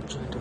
అందరికీ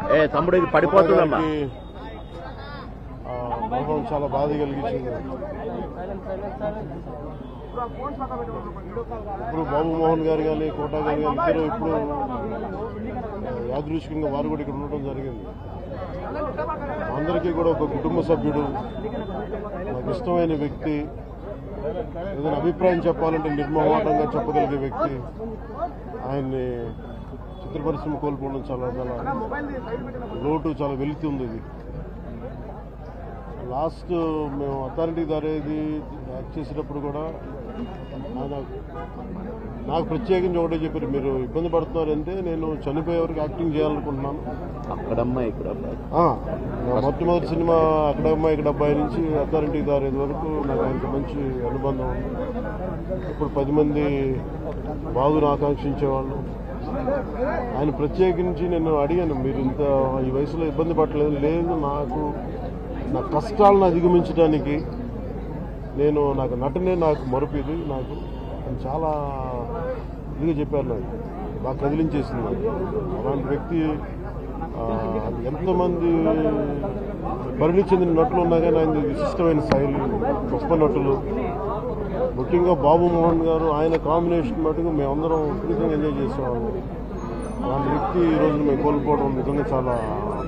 నా తమ్ముడికి పడిపోతుందమ్మా. అనుభవం చాలా బాధ కలిగించింది. ఇప్పుడు బాబు మోహన్ గారు కానీ కోటా గారు కానీ ఇద్దరు ఇప్పుడు యాదృచ్ఛికంగా వారు కూడా ఇక్కడ ఉండటం జరిగింది. అందరికీ కూడా ఒక కుటుంబ సభ్యుడు, నాకు ఇష్టమైన వ్యక్తి, ఏదైనా అభిప్రాయం చెప్పాలంటే నిర్మోహమాటంగా చెప్పగలిగే వ్యక్తి. ఆయన్ని చిత్ర పరిశ్రమ కోల్పోవడం చాలా లోటు, చాలా వెళుతుంది. ఇది లాస్ట్ మేము అథారిటీ దారేది యాక్ట్ చేసేటప్పుడు కూడా నాకు ప్రత్యేకించి ఒకటే చెప్పారు, మీరు ఇబ్బంది పడుతున్నారంటే నేను చనిపోయే వరకు యాక్టింగ్ చేయాలనుకుంటున్నాను. మొట్టమొదటి సినిమా అక్కడమ్మ ఇక్కడ అబ్బాయి నుంచి అథారిటీ దారేది వరకు నాకు ఆయనకు మంచి అనుబంధం ఉంది. ఇప్పుడు 10 మంది బాగును ఆకాంక్షించేవాళ్ళు. ఆయన ప్రత్యేకించి నేను అడిగాను, మీరు ఇంత ఈ వయసులో ఇబ్బంది పడలేదు. లేదు, నా కష్టాలను అధిగమించడానికి నాకు నటనే నాకు మరుపుది, నాకు చాలా ఇదిగా చెప్పారు. నాకు బాగా కదిలించేసింది. అలాంటి వ్యక్తి ఎంతోమంది పరిణి చెందిన నటులు ఉన్నా కానీ ఆయన విశిష్టమైన శైలి, గొప్ప నటులు, ముఖ్యంగా బాబు మోహన్ గారు, ఆయన కాంబినేషన్ మటుకు మేమందరం విపరీతంగా ఎంజాయ్ చేసేవాళ్ళం. అలాంటి వ్యక్తి ఈ రోజు మేము కోల్పోవడం నిజంగా చాలా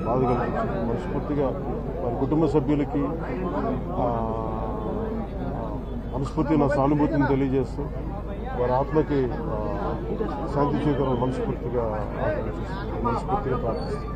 బాధ కలిగించింది. మనస్ఫూర్తిగా వారి కుటుంబ సభ్యులకి మనస్ఫూర్తిగా నా సానుభూతిని తెలియజేస్తూ వారి ఆత్మకి శాంతి చేకూరాలని మనస్ఫూర్తిగా ప్రార్థిస్తున్నాను.